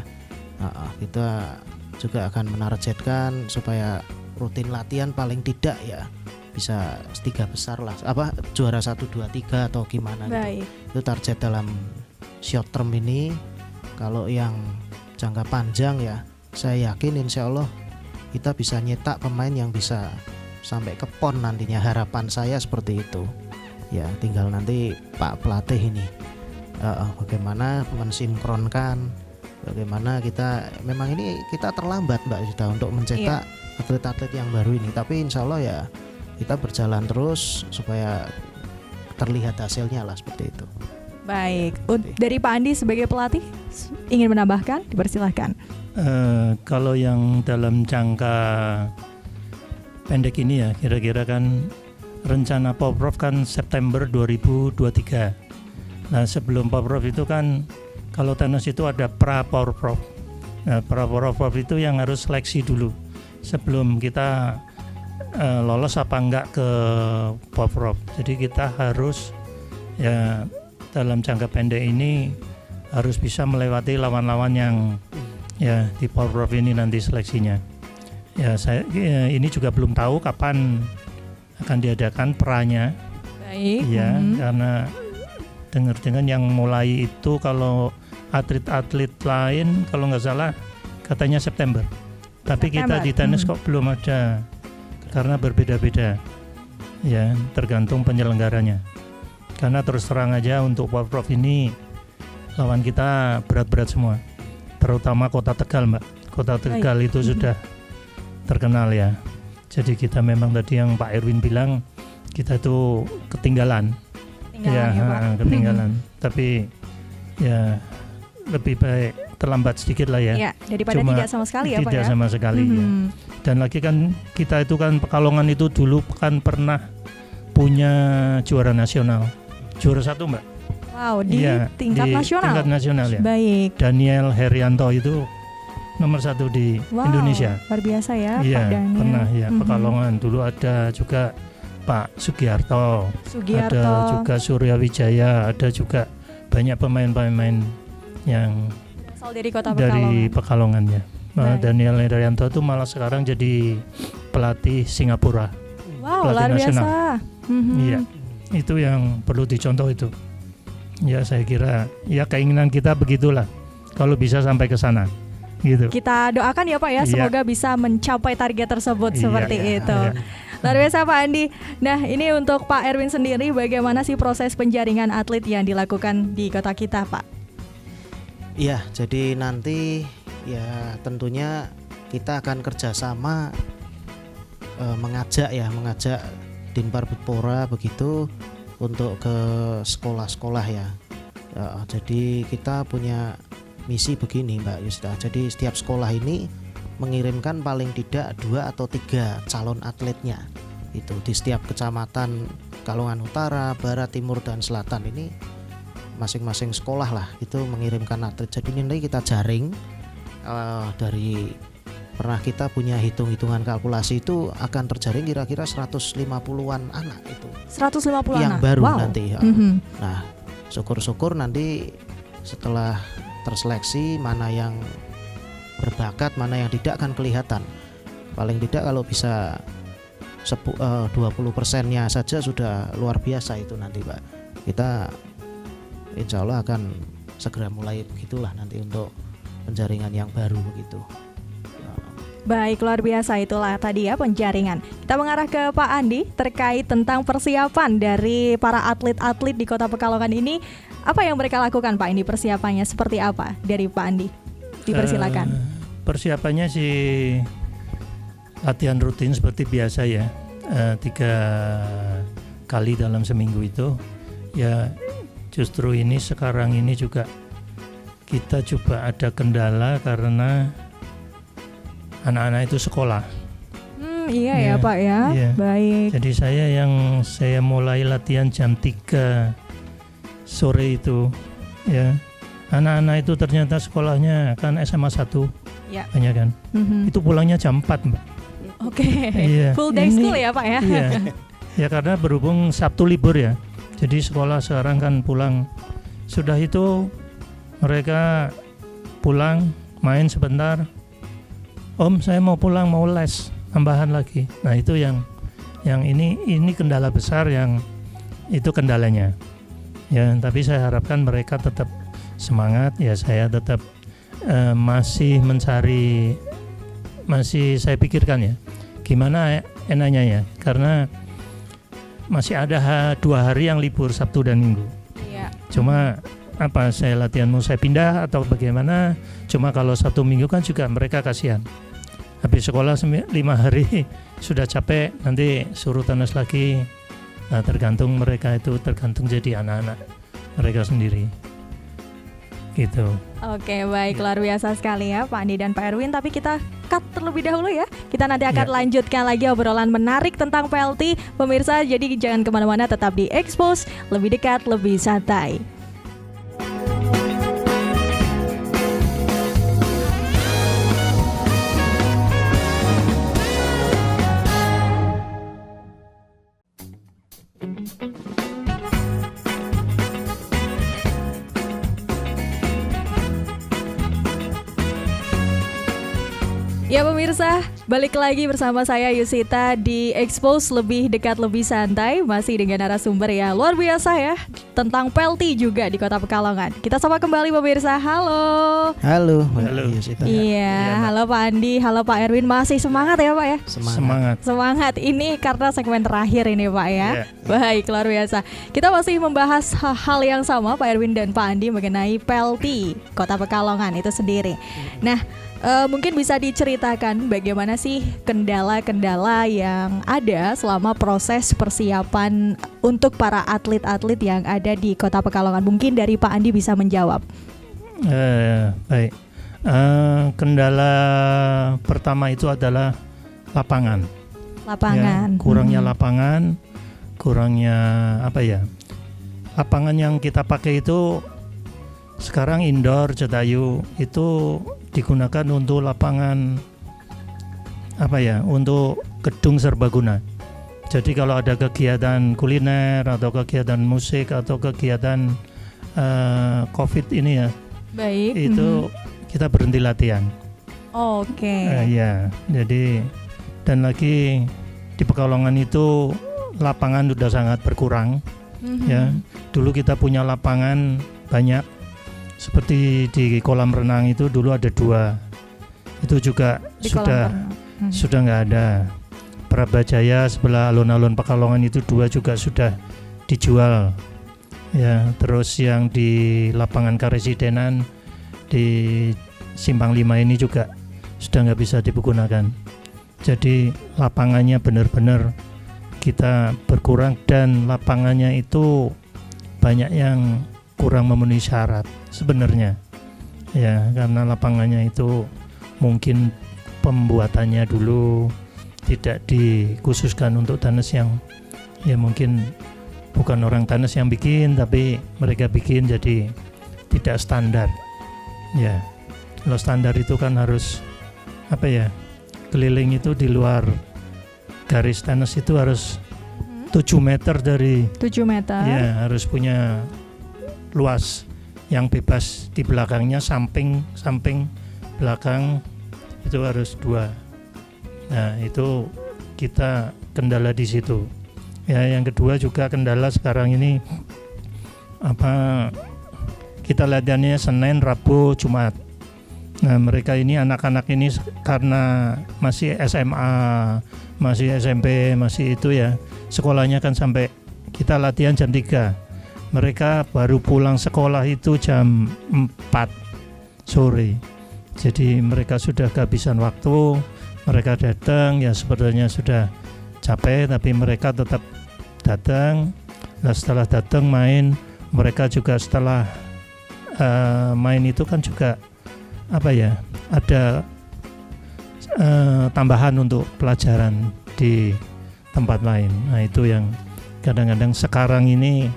Kita juga akan menargetkan supaya rutin latihan paling tidak ya bisa 3 besar lah, apa juara 1, 2, 3 atau gimana gitu. Baik. Itu target dalam short term ini. Kalau yang jangka panjang ya saya yakin insya Allah kita bisa nyetak pemain yang bisa sampai ke PON nantinya. Harapan saya seperti itu ya, tinggal nanti Pak pelatih ini bagaimana mensinkronkan, bagaimana kita, memang ini kita terlambat Mbak Zita untuk mencetak atlet-atlet yang baru ini, tapi insya Allah ya kita berjalan terus supaya terlihat hasilnya lah, seperti itu. Baik, dari Pak Andi sebagai pelatih ingin menambahkan, dipersilahkan. Kalau yang dalam jangka pendek ini ya, kira-kira kan rencana Porprov kan September 2023. Nah sebelum Porprov itu kan kalau tenis itu ada pra-Porprov. Nah pra-Porprov itu yang harus seleksi dulu sebelum kita lolos apa enggak ke Porprov. Jadi kita harus ya dalam jangka pendek ini harus bisa melewati lawan-lawan yang ya di Porprov ini nanti seleksinya. Ya saya ini juga belum tahu kapan akan diadakan peranya. Baik. Ya, karena dengar-dengar yang mulai itu kalau atlet-atlet lain kalau nggak salah katanya September. Tapi kita di tenis kok belum ada, karena berbeda-beda. Ya, tergantung penyelenggaranya. Karena terus terang aja untuk Porprov ini lawan kita berat-berat semua. Terutama Kota Tegal, Mbak. Kota Tegal itu sudah terkenal ya. Jadi kita memang tadi yang Pak Erwin bilang kita itu ketinggalan. Ketinggalan. Tapi ya lebih baik terlambat sedikit lah ya. Ya, daripada Cuma tidak sama sekali ya Pak ya. Tidak sama sekali ya. Dan lagi kan kita itu kan Pekalongan itu dulu kan pernah punya juara nasional. Juara 1 Mbak. Wow, di tingkat nasional. Tingkat nasional ya. Baik. Daniel Herianto itu nomor 1 di Indonesia. Luar biasa ya Iya, Pak Daniel. pernah ya Pekalongan. Dulu ada juga Pak Sugiarto, ada juga Surya Wijaya, ada juga banyak pemain-pemain yang asal dari Kota dari Pekalongan ya. Baik. Daniel Herianto itu malah sekarang jadi pelatih Singapura. Wow, pelatih luar nasional. biasa. Iya, itu yang perlu dicontoh itu. Ya saya kira ya keinginan kita begitulah. Kalau bisa sampai ke sana. Gitu. Kita doakan ya Pak ya, semoga bisa mencapai target tersebut seperti itu. Luar biasa Pak Andi. Nah ini untuk Pak Erwin sendiri, bagaimana sih proses penjaringan atlet yang dilakukan di kota kita Pak? Iya, jadi nanti ya tentunya kita akan kerjasama mengajak Dinpar Bidpora begitu untuk ke sekolah-sekolah ya. Jadi kita punya misi begini Mbak Yusita. Jadi setiap sekolah ini mengirimkan paling tidak 2 atau 3 calon atletnya. Itu di setiap kecamatan Kalongan Utara, Barat, Timur dan Selatan ini masing-masing sekolah lah itu mengirimkan atlet. Jadi nanti kita jaring dari pernah kita punya hitung-hitungan kalkulasi itu akan terjaring kira-kira 150-an anak itu. 150 yang anak. baru Wow. nanti. Nah, syukur-syukur nanti setelah terseleksi mana yang berbakat, mana yang tidak akan kelihatan. Paling tidak kalau bisa 20%-nya saja sudah luar biasa itu nanti Pak. Kita insya Allah akan segera mulai begitulah nanti untuk penjaringan yang baru begitu. Baik, luar biasa itulah tadi ya penjaringan. Kita mengarah ke Pak Andi terkait tentang persiapan dari para atlet-atlet di Kota Pekalongan ini. Apa yang mereka lakukan Pak Andi, persiapannya seperti apa dari Pak Andi? Dipersilakan. Persiapannya sih latihan rutin seperti biasa ya, 3 kali dalam seminggu itu. Ya justru ini sekarang ini juga kita coba ada kendala karena anak-anak itu sekolah. Iya ya Pak ya. Iya. Baik. Jadi saya mulai latihan jam 3 sore itu ya. Anak-anak itu ternyata sekolahnya kan SMA 1. Ya. Banyak kan. Itu pulangnya jam 4, Mbak. Oke. Iya. Full day school ya Pak ya. Iya. Ya karena berhubung Sabtu libur ya. Jadi sekolah sekarang kan pulang. Sudah itu mereka pulang main sebentar. Om, saya mau pulang, mau les tambahan lagi. Nah itu yang ini kendala besar, yang itu kendalanya. Ya tapi saya harapkan mereka tetap semangat. Ya saya tetap masih mencari, masih saya pikirkan ya gimana enaknya ya, karena masih ada 2 hari yang libur, Sabtu dan Minggu. Iya. Cuma apa, saya latihan mau saya pindah atau bagaimana. Cuma kalau Sabtu Minggu kan juga mereka kasihan, habis sekolah 5 hari sudah capek, nanti suruh tenis lagi. Nah tergantung mereka itu, tergantung jadi anak-anak mereka sendiri gitu. Oke, baik, luar biasa sekali ya Pak Andi dan Pak Erwin. Tapi kita cut terlebih dahulu ya. Kita nanti akan lanjutkan lagi obrolan menarik tentang PLT. Pemirsa, jadi jangan kemana-mana, tetap di Expose, lebih dekat, lebih santai. Ya pemirsa, balik lagi bersama saya Yusita di Expose, lebih dekat, lebih santai. Masih dengan narasumber ya luar biasa ya, tentang PLT juga di Kota Pekalongan. Kita sapa kembali pemirsa. Halo. Halo Yusita. Iya, halo Pak Andi, halo Pak Erwin. Masih semangat ya Pak ya? Semangat. Ini karena segmen terakhir ini Pak ya. Baik, luar biasa. Kita masih membahas hal yang sama Pak Erwin dan Pak Andi mengenai PLT Kota Pekalongan itu sendiri. Nah, mungkin bisa diceritakan bagaimana sih kendala-kendala yang ada selama proses persiapan untuk para atlet-atlet yang ada di Kota Pekalongan. Mungkin dari Pak Andi bisa menjawab. Baik. Kendala pertama itu adalah lapangan. Ya, kurangnya lapangan, kurangnya apa ya? Lapangan yang kita pakai itu sekarang indoor Jatayu itu digunakan untuk lapangan apa ya, untuk gedung serbaguna. Jadi kalau ada kegiatan kuliner atau kegiatan musik atau kegiatan COVID ini ya, baik, itu kita berhenti latihan. Oke. Ya, jadi dan lagi di Pekalongan itu lapangan sudah sangat berkurang. Ya, dulu kita punya lapangan banyak. Seperti di kolam renang itu dulu ada 2, itu juga sudah nggak ada. Prabajaya sebelah alun-alun Pekalongan itu 2 juga sudah dijual. Ya, terus yang di lapangan Karesidenan di Simpang 5 ini juga sudah nggak bisa digunakan. Jadi lapangannya benar-benar kita berkurang, dan lapangannya itu banyak yang kurang memenuhi syarat sebenarnya ya, karena lapangannya itu mungkin pembuatannya dulu tidak dikhususkan untuk tenis yang ya mungkin bukan orang tenis yang bikin, tapi mereka bikin jadi tidak standar ya. Kalau standar itu kan harus apa ya, keliling itu di luar garis tenis itu harus 7 meter dari 7 meter. Ya, harus punya luas yang bebas di belakangnya, samping belakang itu harus 2. Nah, itu kita kendala di situ. Ya, yang kedua juga kendala sekarang ini kita latihannya Senin, Rabu, Jumat. Nah, mereka ini anak-anak ini karena masih SMA, masih SMP, masih itu ya, sekolahnya kan sampai kita latihan jam 3. Mereka baru pulang sekolah itu jam 4 sore. Jadi mereka sudah kehabisan waktu, mereka datang ya sebetulnya sudah capek, tapi mereka tetap datang. Nah, setelah datang main, mereka juga setelah main itu kan juga apa ya, ada tambahan untuk pelajaran di tempat lain. Nah, itu yang kadang-kadang sekarang ini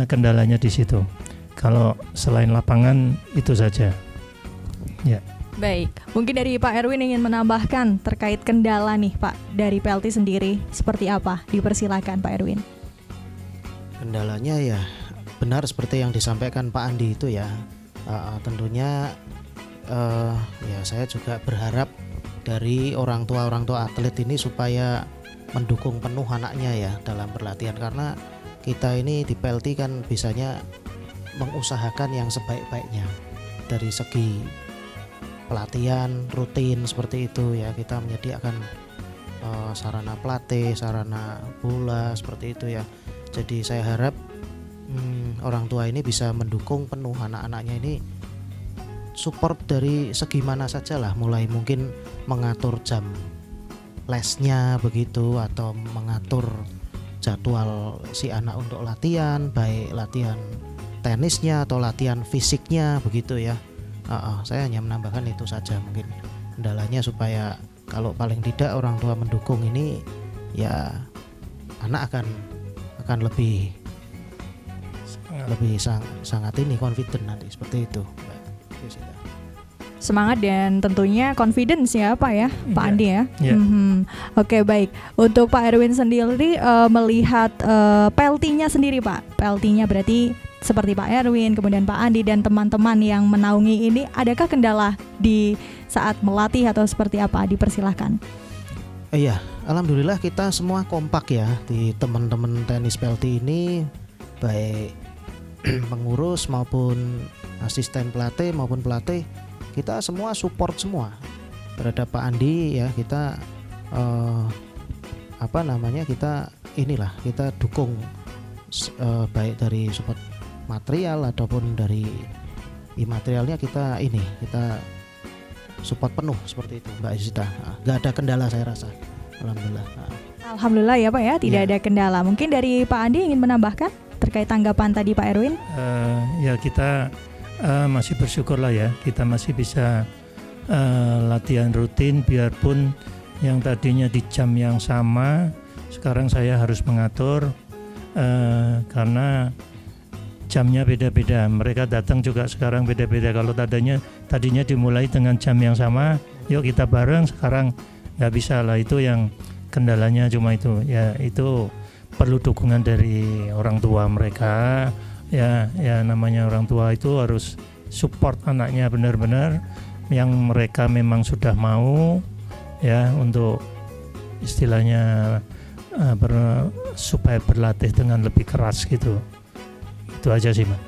kendalanya di situ. Kalau selain lapangan itu saja. Ya. Baik, mungkin dari Pak Erwin ingin menambahkan terkait kendala nih Pak dari PLT sendiri seperti apa? Dipersilakan Pak Erwin. Kendalanya ya benar seperti yang disampaikan Pak Andi itu ya. Tentunya ya saya juga berharap dari orang tua atlet ini supaya mendukung penuh anaknya ya dalam berlatihan, karena kita ini di PLT kan bisanya mengusahakan yang sebaik-baiknya dari segi pelatihan rutin seperti itu ya. Kita menyediakan sarana pelatih, sarana bola seperti itu ya. Jadi saya harap orang tua ini bisa mendukung penuh anak-anaknya ini, support dari segi mana saja lah, mulai mungkin mengatur jam lesnya begitu, atau mengatur jadwal si anak untuk latihan, baik latihan tenisnya atau latihan fisiknya begitu ya. Saya hanya menambahkan itu saja mungkin kendalanya, supaya kalau paling tidak orang tua mendukung ini ya anak akan lebih sangat ini confident nanti seperti itu. Semangat dan tentunya confidence ya Pak ya, Pak Andi ya. Oke, baik. Untuk Pak Erwin sendiri melihat PLT-nya sendiri Pak, PLT-nya berarti seperti Pak Erwin, kemudian Pak Andi dan teman-teman yang menaungi ini, adakah kendala di saat melatih atau seperti apa? Dipersilahkan. Iya, alhamdulillah kita semua kompak ya di teman-teman tenis PLT ini, baik pengurus maupun asisten pelatih maupun pelatih, kita semua support semua terhadap Pak Andi ya. Kita kita dukung baik dari support material ataupun dari imaterialnya, kita support penuh seperti itu Mbak Yusita. Nggak ada kendala saya rasa, alhamdulillah. Alhamdulillah ya Pak ya, tidak ada kendala. Mungkin dari Pak Andi ingin menambahkan terkait tanggapan tadi Pak Erwin? Ya kita masih bersyukur lah ya, kita masih bisa latihan rutin, biarpun yang tadinya di jam yang sama, sekarang saya harus mengatur karena jamnya beda-beda. Mereka datang juga sekarang beda-beda. Kalau tadinya dimulai dengan jam yang sama, yuk kita bareng, sekarang nggak bisa lah. Itu yang kendalanya cuma itu. Ya itu perlu dukungan dari orang tua mereka. Ya namanya orang tua itu harus support anaknya benar-benar, yang mereka memang sudah mau ya untuk istilahnya supaya berlatih dengan lebih keras gitu. Itu aja sih Mbak.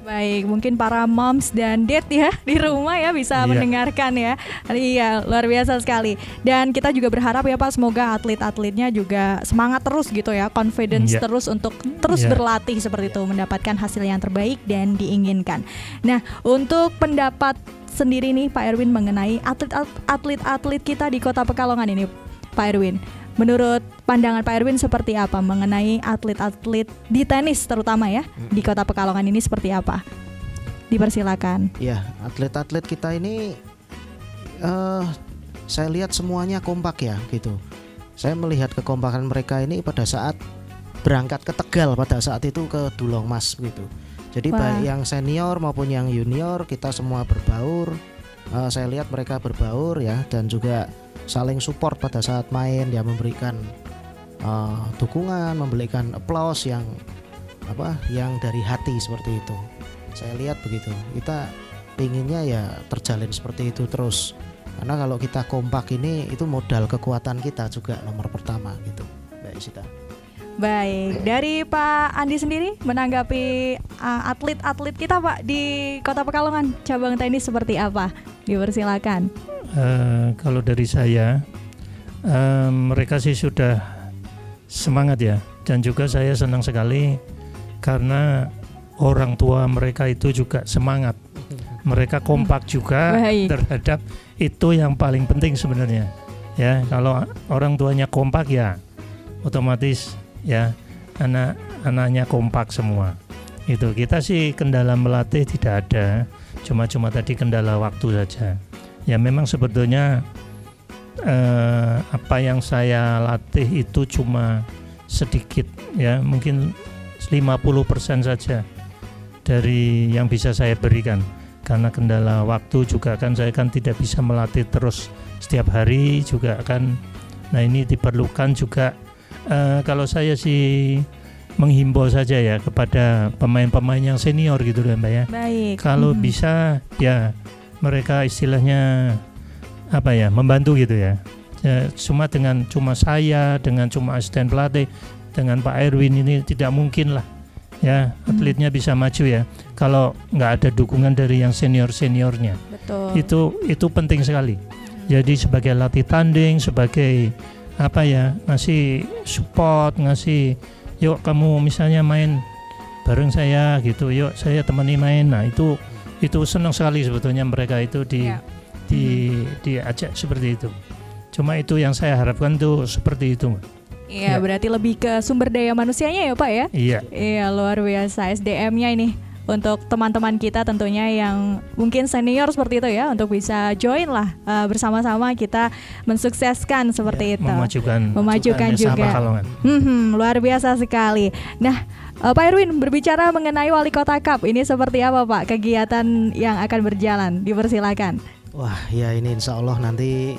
Baik, mungkin para moms dan dad ya di rumah ya bisa Iya. mendengarkan ya. Iya, luar biasa sekali. Dan kita juga berharap ya Pak, semoga atlet-atletnya juga semangat terus gitu ya, confidence Iya. terus untuk terus Iya. berlatih seperti itu, mendapatkan hasil yang terbaik dan diinginkan. Nah, untuk pendapat sendiri nih Pak Erwin mengenai atlet-atlet kita di Kota Pekalongan ini, Pak Erwin. Menurut pandangan Pak Erwin seperti apa mengenai atlet-atlet di tenis terutama ya di Kota Pekalongan ini seperti apa? Dipersilakan. Ya, atlet-atlet kita ini saya lihat semuanya kompak ya gitu. Saya melihat kekompakan mereka ini pada saat berangkat ke Tegal pada saat itu ke Dulong Mas gitu. Jadi Wah. baik yang senior maupun yang junior kita semua berbaur. Saya lihat mereka berbaur ya, dan juga saling support pada saat main, ya memberikan dukungan, memberikan applause yang dari hati seperti itu. Saya lihat begitu. Kita pinginnya ya terjalin seperti itu terus. Karena kalau kita kompak ini itu modal kekuatan kita juga nomor pertama gitu, Mbak Isita. Baik, dari Pak Andi sendiri menanggapi atlet-atlet kita Pak di Kota Pekalongan cabang tenis seperti apa? Dipersilakan. Kalau dari saya, mereka sih sudah semangat ya, dan juga saya senang sekali karena orang tua mereka itu juga semangat. Mereka kompak juga Baik. terhadap itu yang paling penting sebenarnya. Ya, kalau orang tuanya kompak ya otomatis ya anak-anaknya kompak semua. Itu kita sih kendala melatih tidak ada, cuma tadi kendala waktu saja. Ya memang sebetulnya apa yang saya latih itu cuma sedikit ya, mungkin 50% saja dari yang bisa saya berikan. Karena kendala waktu juga kan, saya kan tidak bisa melatih terus setiap hari juga kan. Nah ini diperlukan juga, kalau saya sih menghimbau saja ya kepada pemain-pemain yang senior gitu ya Mbak ya. Baik. Kalau bisa ya mereka istilahnya membantu gitu ya. Cuma saya dengan cuma asisten pelatih dengan Pak Erwin ini tidak mungkin lah ya atletnya bisa maju ya kalau nggak ada dukungan dari yang seniornya. Betul. Itu penting sekali. Jadi sebagai latih tanding, sebagai ngasih support, ngasih yuk kamu misalnya main bareng saya gitu, yuk saya temani main. Nah itu senang sekali sebetulnya mereka itu diajak seperti itu. Cuma itu yang saya harapkan tuh seperti itu. Iya, Ya. berarti lebih ke sumber daya manusianya ya Pak ya? Iya. Iya, luar biasa SDM-nya ini untuk teman-teman kita tentunya yang mungkin senior seperti itu ya, untuk bisa join lah bersama-sama kita mensukseskan seperti itu. Memajukan Desa juga. Pekalongan. Luar biasa sekali. Nah, Pak Erwin berbicara mengenai Wali Kota Cup ini seperti apa Pak kegiatan yang akan berjalan? Dipersilakan. Wah ya ini insya Allah nanti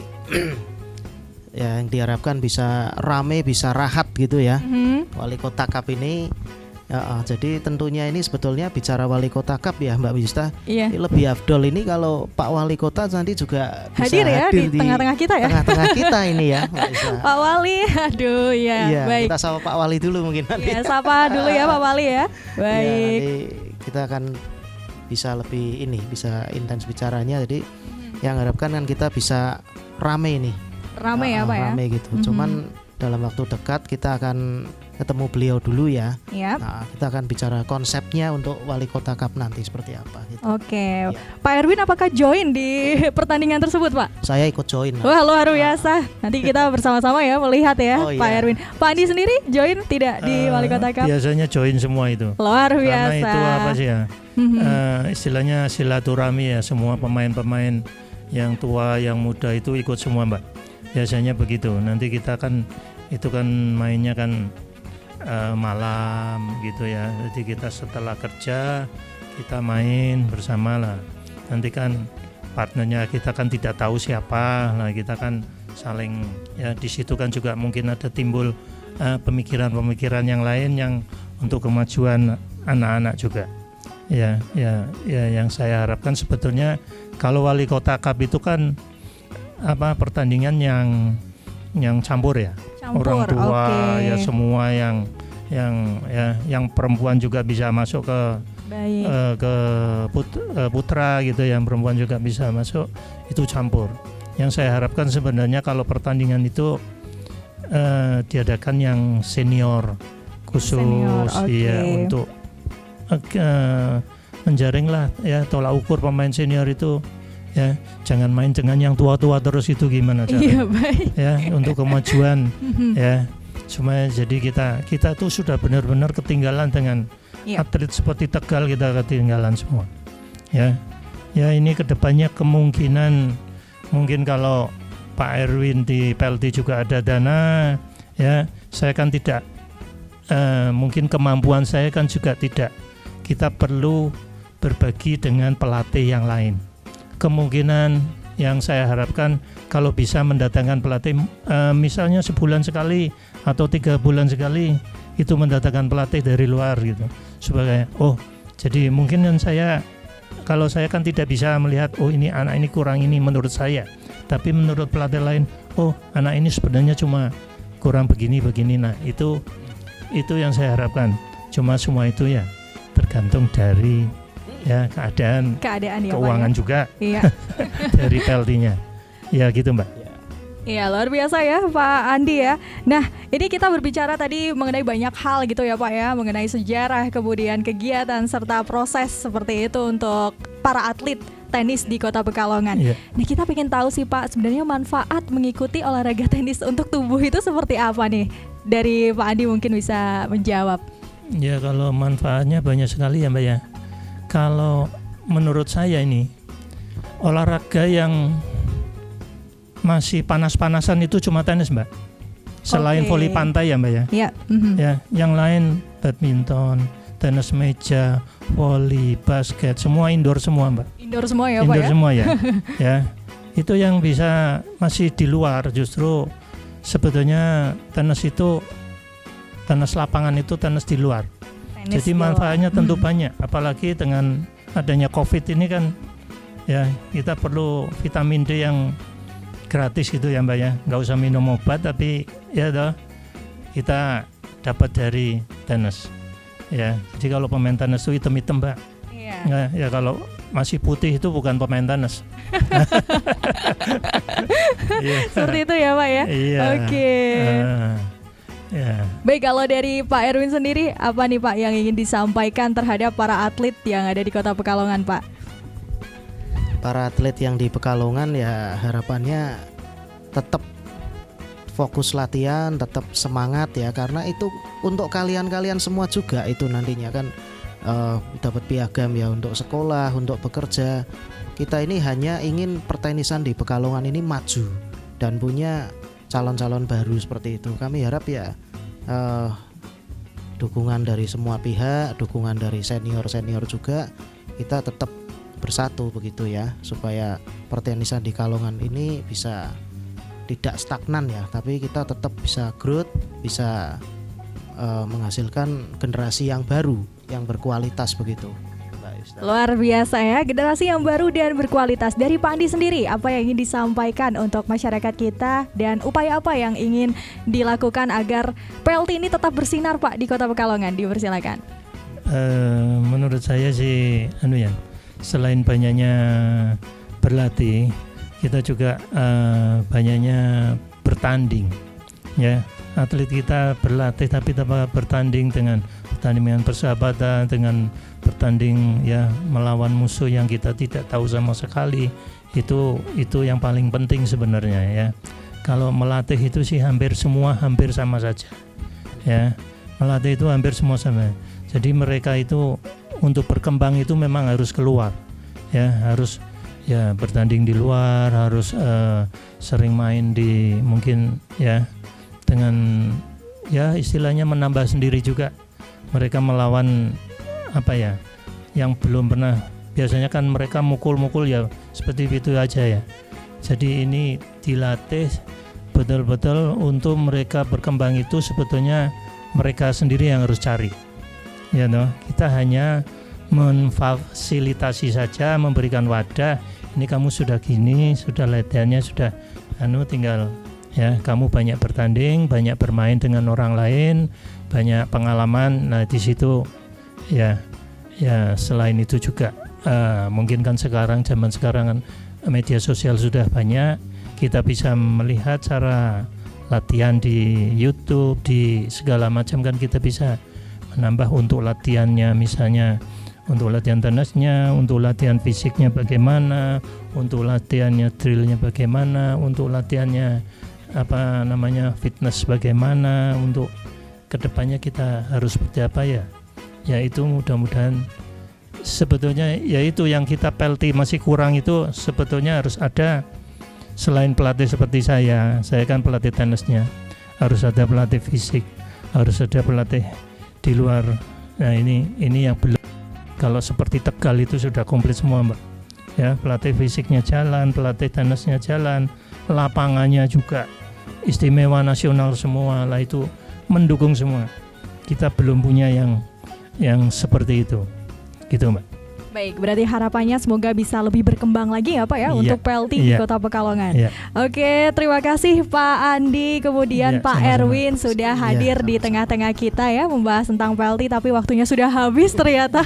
ya yang diharapkan bisa rame, bisa rahat gitu ya. Wali Kota Cup ini jadi tentunya ini sebetulnya bicara Wali Kota Cup ya Mbak Wista, Iya. ini lebih afdol ini kalau Pak Wali Kota nanti juga bisa Hadir ya di tengah-tengah kita ya. Tengah-tengah kita ini ya Mbak Wista. Pak Wali, aduh ya, Iya, baik. kita sama Pak Wali dulu mungkin nanti. Ya, sapa dulu ya Pak Wali ya. Ya, Baik. nanti kita akan bisa lebih bisa intens bicaranya, jadi yang harapkan kan kita bisa rame nih. Ramai ya Pak ya. Rame gitu. Cuman dalam waktu dekat kita akan ketemu beliau dulu ya. Yap. Nah, kita akan bicara konsepnya untuk Wali Kota Cup nanti seperti apa gitu. Oke. Pak Erwin apakah join di pertandingan tersebut Pak? Saya ikut join. Wah luar biasa. Nanti kita bersama-sama ya melihat ya Oh, Pak iya. Erwin. Pak Andi sendiri join tidak di Wali Kota Cup? Biasanya join semua itu. Luar biasa. Karena itu apa sih ya? Istilahnya silaturahmi ya, semua pemain-pemain yang tua, yang muda itu ikut semua Mbak. Biasanya begitu. Nanti kita kan itu kan mainnya kan malam gitu ya. Jadi kita setelah kerja kita main bersama lah. Nanti kan partnernya kita kan tidak tahu siapa. Nah kita kan saling ya, di situ kan juga mungkin ada timbul pemikiran-pemikiran yang lain yang untuk kemajuan anak-anak juga. Ya yang saya harapkan sebetulnya kalau Wali Kota Cup itu kan pertandingan yang campur ya. Orang tua ya semua yang perempuan juga bisa masuk ke Baik. ke putra gitu, yang perempuan juga bisa masuk, itu campur. Yang saya harapkan sebenarnya kalau pertandingan itu diadakan yang senior khusus, Senior, oke. ya, untuk menjaring lah ya, tolak ukur pemain senior itu ya, jangan main dengan yang tua-tua terus, itu gimana Iya, caranya baik. ya, untuk kemajuan ya, supaya jadi kita tuh sudah benar-benar ketinggalan dengan Iya. atlet seperti Tegal, kita ketinggalan semua ya. Ini kedepannya kemungkinan mungkin kalau Pak Erwin di PLT juga ada dana ya, saya kan tidak mungkin kemampuan saya kan juga tidak, kita perlu berbagi dengan pelatih yang lain. Kemungkinan yang saya harapkan kalau bisa mendatangkan pelatih, misalnya sebulan sekali atau 3 bulan sekali itu mendatangkan pelatih dari luar gitu, supaya jadi mungkin kan kalau saya kan tidak bisa melihat ini anak ini kurang ini menurut saya, tapi menurut pelatih lain anak ini sebenarnya cuma kurang begini. Nah itu yang saya harapkan. Cuma semua itu ya tergantung dari ya keadaan ya, keuangan Pak, ya? juga Iya. dari PLT-nya ya gitu, Mbak. Iya, luar biasa ya Pak Andi ya. Nah, ini kita berbicara tadi mengenai banyak hal gitu ya Pak ya, mengenai sejarah, kemudian kegiatan serta proses seperti itu untuk para atlet tenis di Kota Pekalongan. Iya. Nah, kita pengen tahu sih Pak, sebenarnya manfaat mengikuti olahraga tenis untuk tubuh itu seperti apa nih? Dari Pak Andi mungkin bisa menjawab. Ya, kalau manfaatnya banyak sekali ya Mbak ya. Kalau menurut saya ini olahraga yang masih panas-panasan itu cuma tenis, Mbak. Selain Oke. voli pantai ya Mbak ya. Iya. Ya, yang lain badminton, tenis meja, voli, basket, semua indoor semua, Mbak. Indoor semua ya Pak Indoor ya? semua ya. Ya. Itu yang bisa masih di luar, justru sebetulnya tenis lapangan itu tenis di luar. Tenis Jadi di luar. manfaatnya tentu banyak, apalagi dengan adanya COVID ini kan ya, kita perlu vitamin D yang gratis gitu ya Mbak ya, nggak usah minum obat, tapi ya toh kita dapat dari tenis ya. Jadi kalau pemain tenis itu hitam-hitam Mbak. Iya. Nah, ya kalau masih putih itu bukan pemain tenis. Iya. Seperti itu ya Pak ya? Iya. Oke. Ya. Baik, kalau dari Pak Erwin sendiri, apa nih Pak yang ingin disampaikan terhadap para atlet yang ada di Kota Pekalongan Pak? Para atlet yang di Pekalongan ya harapannya tetap fokus latihan, tetap semangat ya, karena itu untuk kalian semua juga itu nantinya kan dapat piagam ya untuk sekolah, untuk bekerja. Kita ini hanya ingin pertenisan di Pekalongan ini maju dan punya calon-calon baru seperti itu. Kami harap ya dukungan dari semua pihak, dukungan dari senior juga, kita tetap bersatu begitu ya, supaya pertenisan di Kalongan ini bisa tidak stagnan ya, tapi kita tetap bisa growth, bisa menghasilkan generasi yang baru yang berkualitas begitu. Luar biasa ya, generasi yang baru dan berkualitas. Dari Pak Andi sendiri, apa yang ingin disampaikan untuk masyarakat kita dan upaya apa yang ingin dilakukan agar PLT ini tetap bersinar Pak di Kota Pekalongan? Dipersilakan. Menurut saya sih selain banyaknya berlatih, kita juga banyaknya bertanding ya. Atlet kita berlatih tapi tanpa bertanding, dengan pertandingan persahabatan, dengan bertanding ya melawan musuh yang kita tidak tahu sama sekali, itu yang paling penting sebenarnya ya. Kalau melatih itu sih hampir sama saja ya. Melatih itu hampir semua sama. Jadi mereka itu untuk berkembang itu memang harus keluar ya, harus ya bertanding di luar, harus sering main di mungkin ya, dengan ya istilahnya menambah sendiri juga. Mereka melawan apa ya, yang belum pernah, biasanya kan mereka mukul-mukul ya seperti itu aja ya. Jadi ini dilatih betul-betul untuk mereka berkembang, itu sebetulnya mereka sendiri yang harus cari ya toh. Kita hanya memfasilitasi saja, memberikan wadah, ini kamu sudah gini, sudah latihannya sudah tinggal ya kamu banyak bertanding, banyak bermain dengan orang lain, banyak pengalaman. Nah di situ ya Ya selain itu juga mungkin kan zaman sekarang kan media sosial sudah banyak, kita bisa melihat cara latihan di YouTube, di segala macam kan kita bisa menambah untuk latihannya, misalnya untuk latihan tenasnya, untuk latihan fisiknya bagaimana, untuk latihannya drillnya bagaimana, untuk latihannya fitness bagaimana, untuk kedepannya kita harus seperti apa ya. Ya itu mudah-mudahan sebetulnya ya itu yang kita PLT masih kurang, itu sebetulnya harus ada selain pelatih seperti saya kan pelatih tenisnya, harus ada pelatih fisik, harus ada pelatih di luar. Nah ini yang belum. Kalau seperti Tegal itu sudah komplit semua Mbak. Ya, pelatih fisiknya jalan, pelatih tenisnya jalan, lapangannya juga istimewa nasional semua lah, itu mendukung semua. Kita belum punya yang seperti itu. Gitu Mbak. Baik, berarti harapannya semoga bisa lebih berkembang lagi ya Pak ya untuk PLT di Kota Pekalongan. Oke, terima kasih Pak Andi, kemudian Pak sama-sama. Erwin sudah hadir di tengah-tengah kita ya membahas tentang PLT, tapi waktunya sudah habis ternyata.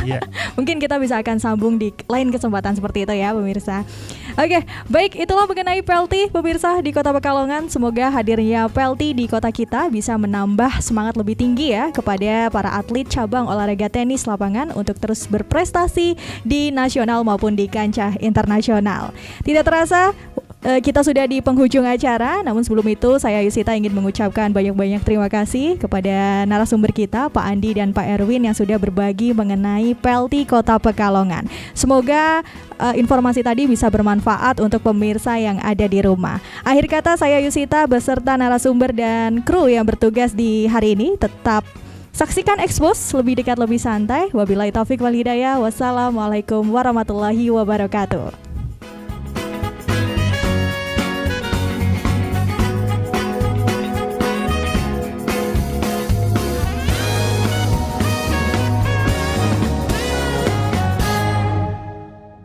Mungkin kita bisa akan sambung di lain kesempatan seperti itu ya pemirsa. Oke, baik, itulah mengenai PLT pemirsa di Kota Pekalongan. Semoga hadirnya PLT di kota kita bisa menambah semangat lebih tinggi ya kepada para atlet cabang olahraga tenis lapangan untuk terus berprestasi di nasional maupun di kancah internasional. Tidak terasa kita sudah di penghujung acara, namun sebelum itu saya Yusita ingin mengucapkan banyak-banyak terima kasih kepada narasumber kita Pak Andi dan Pak Erwin yang sudah berbagi mengenai PLT Kota Pekalongan. Semoga informasi tadi bisa bermanfaat untuk pemirsa yang ada di rumah. Akhir kata saya Yusita beserta narasumber dan kru yang bertugas di hari ini tetap saksikan Expose, lebih dekat lebih santai. Wabillahi taufik wal hidayah. Wassalamualaikum warahmatullahi wabarakatuh.